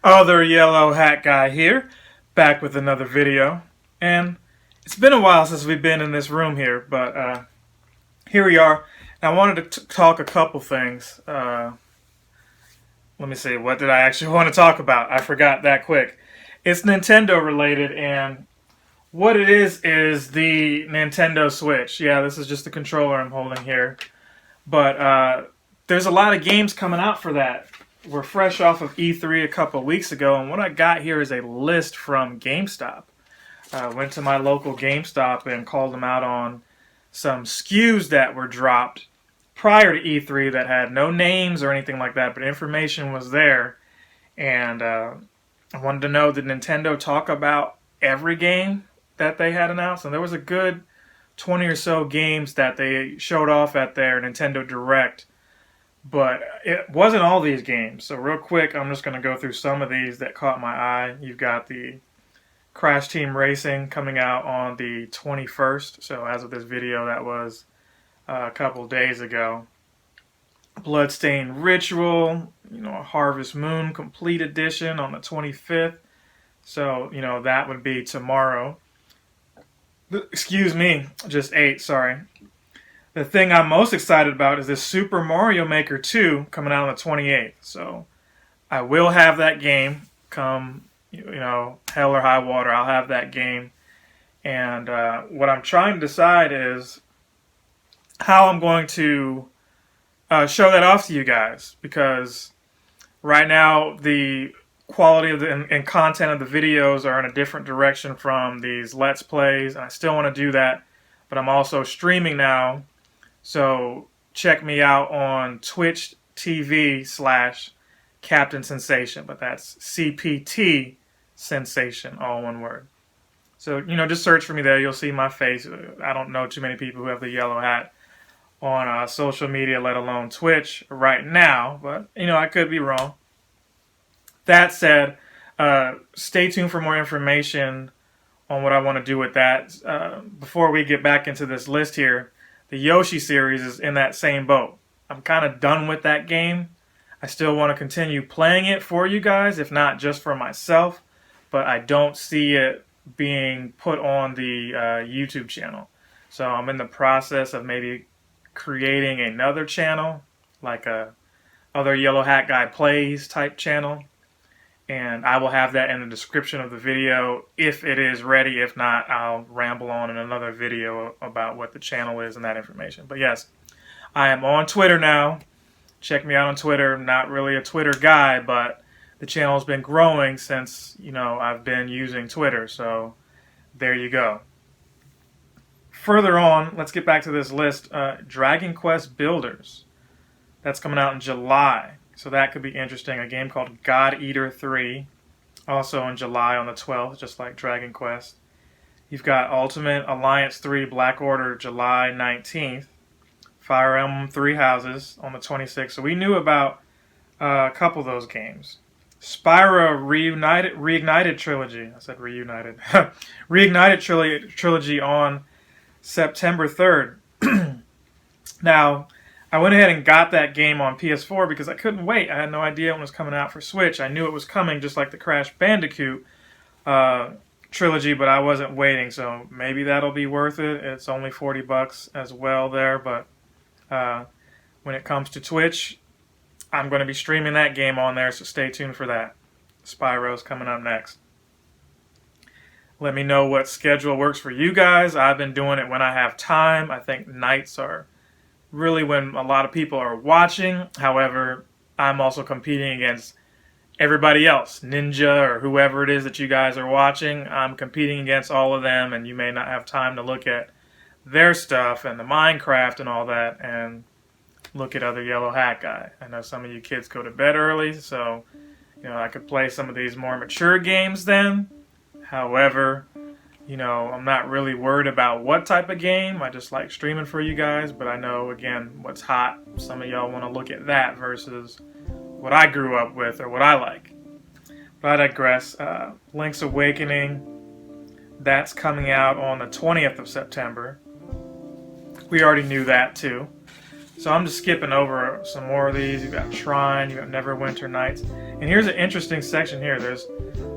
Other yellow hat guy here, back with another video. And it's been a while since we've been in this room here, but here we are. And I wanted to talk a couple things. Let me see, what did I actually want to talk about? I forgot that quick. It's Nintendo related, and what it is the Nintendo Switch. Yeah, this is just the controller I'm holding here. But there's a lot of games coming out for that. We're fresh off of E3 a couple of weeks ago, and what I got here is a list from GameStop. Went to my local GameStop and called them out on some SKUs that were dropped prior to E3 that had no names or anything like that, but information was there. And I wanted to know, did Nintendo talk about every game that they had announced? And there was a good 20 or so games that they showed off at their Nintendo Direct, but it wasn't all these games. So real quick, I'm just going to go through some of these that caught my eye. You've got the Crash Team Racing coming out on the 21st. So as of this video, that was a couple days ago. Bloodstained Ritual, Harvest Moon Complete Edition on the 25th. So, that would be tomorrow. Excuse me, just 8, sorry. The thing I'm most excited about is this Super Mario Maker 2 coming out on the 28th. So I will have that game come, hell or high water. I'll have that game. And what I'm trying to decide is how I'm going to show that off to you guys. Because right now the quality of and content of the videos are in a different direction from these Let's Plays. And I still want to do that. But I'm also streaming now. So check me out on Twitch TV/Captain Sensation, but that's CPT Sensation, all one word. So, just search for me there. You'll see my face. I don't know too many people who have the yellow hat on social media, let alone Twitch right now, but, I could be wrong. That said, stay tuned for more information on what I want to do with that. Before we get back into this list here, the Yoshi series is in that same boat. I'm kind of done with that game. I still want to continue playing it for you guys, if not just for myself, but I don't see it being put on the YouTube channel. So I'm in the process of maybe creating another channel, like a Other Yellow Hat Guy Plays type channel. And I will have that in the description of the video if it is ready. If not, I'll ramble on in another video about what the channel is and that information. But yes, I am on Twitter now. Check me out on Twitter. Not really a Twitter guy, but the channel has been growing since, I've been using Twitter. So there you go. Further on, let's get back to this list. Dragon Quest Builders. That's coming out in July. So that could be interesting. A game called God Eater 3, also in July on the 12th, just like Dragon Quest. You've got Ultimate Alliance 3 Black Order July 19th. Fire Emblem Three Houses on the 26th. So we knew about a couple of those games. Spyro Reignited Trilogy. I said reunited. Reignited Trilogy on September 3rd. Now, I went ahead and got that game on PS4 because I couldn't wait. I had no idea when it was coming out for Switch. I knew it was coming just like the Crash Bandicoot trilogy, but I wasn't waiting, so maybe that'll be worth it. It's only $40 as well there, but when it comes to Twitch, I'm going to be streaming that game on there, so stay tuned for that. Spyro's coming up next. Let me know what schedule works for you guys. I've been doing it when I have time. I think nights are really when a lot of people are watching. However, I'm also competing against everybody else. Ninja or whoever it is that you guys are watching. I'm competing against all of them, and you may not have time to look at their stuff and the Minecraft and all that and look at Other Yellow Hat Guy. I know some of you kids go to bed early, so I could play some of these more mature games then. However, I'm not really worried about what type of game. I just like streaming for you guys, but I know, again, what's hot. Some of y'all want to look at that versus what I grew up with or what I like. But I digress. Link's Awakening, that's coming out on the 20th of September. We already knew that, too. So I'm just skipping over some more of these. You've got Trine, you've got Neverwinter Nights. And here's an interesting section here. There's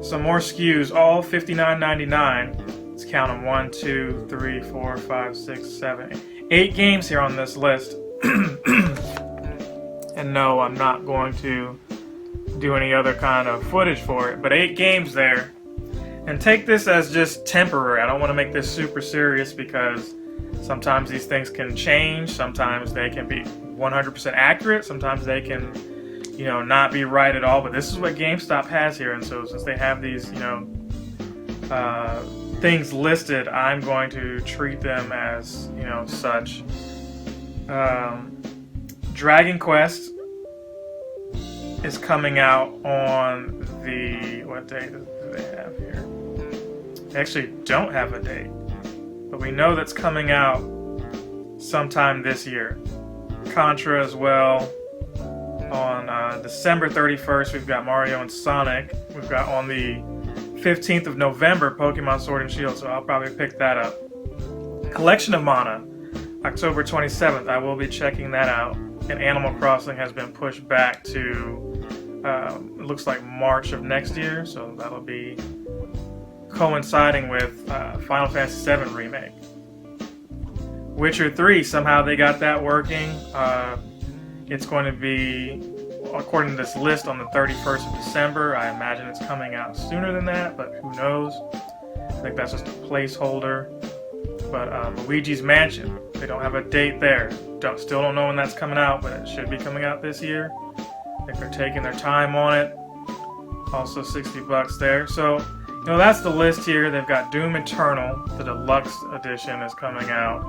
some more SKUs, all $59.99. Let's count them. 1, 2, 3, 4, 5, 6, 7, 8 games here on this list. And no, I'm not going to do any other kind of footage for it. But 8 games there. And take this as just temporary. I don't want to make this super serious because sometimes these things can change. Sometimes they can be 100% accurate. Sometimes they can, not be right at all. But this is what GameStop has here. And so since they have these, things listed, I'm going to treat them as, such. Dragon Quest is coming out on what date do they have here? They actually don't have a date, but we know that's coming out sometime this year. Contra as well. On December 31st, we've got Mario and Sonic. We've got on the 15th of November, Pokemon Sword and Shield, so I'll probably pick that up. Collection of Mana, October 27th. I will be checking that out. And Animal Crossing has been pushed back to, it looks like March of next year, so that'll be coinciding with Final Fantasy VII Remake. Witcher 3, somehow they got that working. It's going to be, according to this list, on the 31st of December. I imagine it's coming out sooner than that, but who knows? I think that's just a placeholder. But Luigi's Mansion, they don't have a date there. Still don't know when that's coming out, but it should be coming out this year. I think they're taking their time on it. Also $60 there. So, that's the list here. They've got Doom Eternal, the deluxe edition is coming out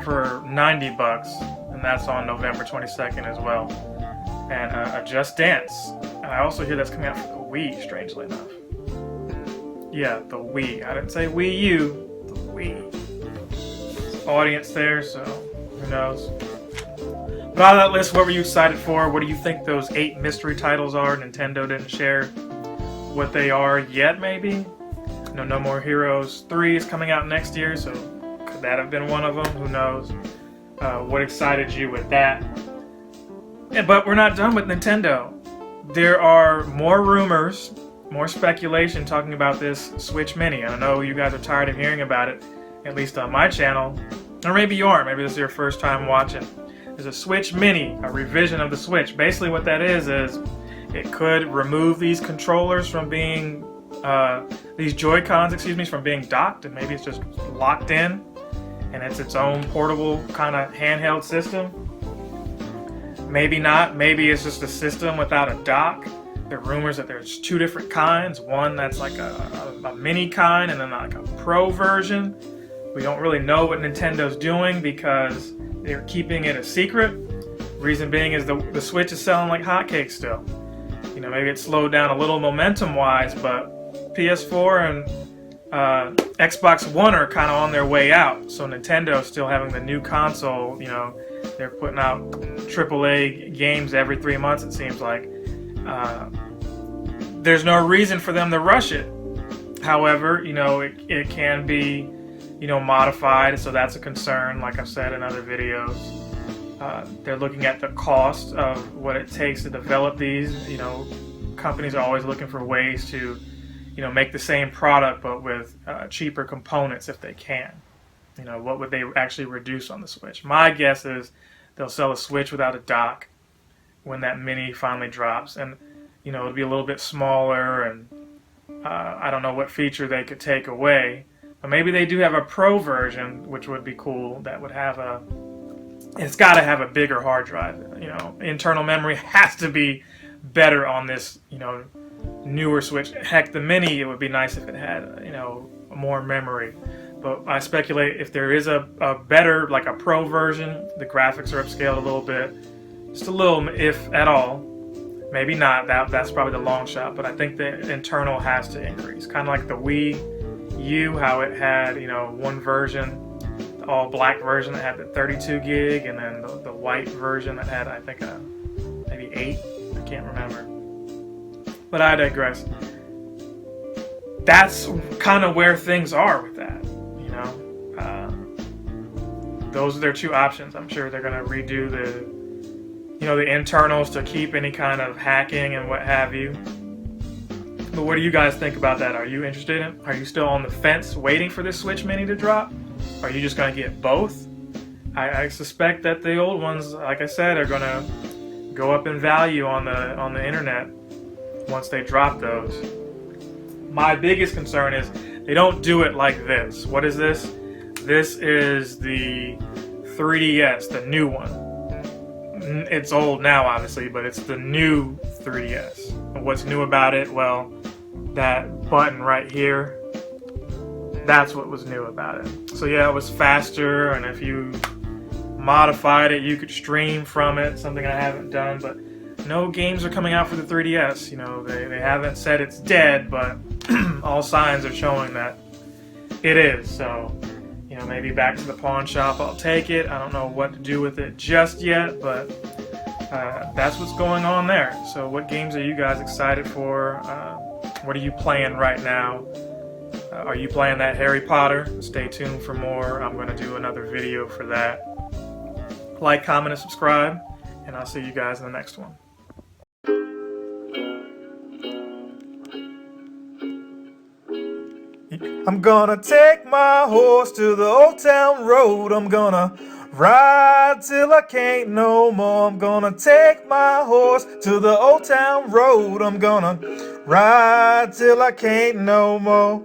for $90, and that's on November 22nd as well. And a Just Dance. And I also hear that's coming out for the Wii, strangely enough. Yeah, the Wii. I didn't say Wii U, the Wii. Audience there, so who knows. But out of that list, what were you excited for? What do you think those 8 mystery titles are? Nintendo didn't share what they are yet, maybe? No More Heroes 3 is coming out next year, so could that have been one of them? Who knows? What excited you with that? Yeah, but we're not done with Nintendo. There are more rumors, more speculation talking about this Switch Mini. I know you guys are tired of hearing about it, at least on my channel. Or maybe you aren't. Maybe this is your first time watching. There's a Switch Mini, a revision of the Switch. Basically what that is it could remove these controllers from being, these Joy-Cons, from being docked, and maybe it's just locked in, and it's its own portable kind of handheld system. Maybe not. Maybe it's just a system without a dock. There are rumors that there's 2 different kinds. One that's like a mini kind, and then like a pro version. We don't really know what Nintendo's doing because they're keeping it a secret. Reason being is the Switch is selling like hotcakes still. Maybe it slowed down a little momentum-wise, but PS4 and Xbox One are kind of on their way out. So Nintendo's still having the new console. They're putting out AAA games every 3 months, it seems like. There's no reason for them to rush it. However, it can be, modified, so that's a concern, like I've said in other videos. They're looking at the cost of what it takes to develop these. Companies are always looking for ways to, make the same product but with cheaper components if they can. What would they actually reduce on the Switch? My guess is they'll sell a Switch without a dock when that Mini finally drops, and it'll be a little bit smaller, and I don't know what feature they could take away. But maybe they do have a Pro version, which would be cool. That would have it's got to have a bigger hard drive. Internal memory has to be better on this, newer Switch. Heck, the Mini, it would be nice if it had, more memory. But I speculate if there is a better, like a Pro version, the graphics are upscaled a little bit, just a little, if at all. Maybe not. That's probably the long shot. But I think the internal has to increase, kind of like the Wii U, how it had, one version, the all black version that had the 32 gig, and then the white version that had, I think, maybe 8. I can't remember. But I digress. That's kind of where things are with that. Those are their 2 options. I'm sure they're going to redo the internals to keep any kind of hacking and what have you. But what do you guys think about that? Are you interested in? Are you still on the fence waiting for this Switch Mini to drop? Are you just going to get both? I suspect that the old ones, like I said, are going to go up in value on the internet once they drop those. My biggest concern is they don't do it like this. What is this? This is the 3DS, the new one. It's old now, obviously, but it's the new 3DS. And what's new about it? Well, that button right here, that's what was new about it. So yeah, it was faster, and if you modified it, you could stream from it, something I haven't done, but no games are coming out for the 3DS. They haven't said it's dead, but all signs are showing that it is. So, maybe back to the pawn shop, I'll take it. I don't know what to do with it just yet, but that's what's going on there. So what games are you guys excited for? What are you playing right now? Are you playing that Harry Potter? Stay tuned for more. I'm going to do another video for that. Like, comment, and subscribe, and I'll see you guys in the next one. I'm gonna take my horse to the old town road. I'm gonna ride till I can't no more. I'm gonna take my horse to the old town road. I'm gonna ride till I can't no more.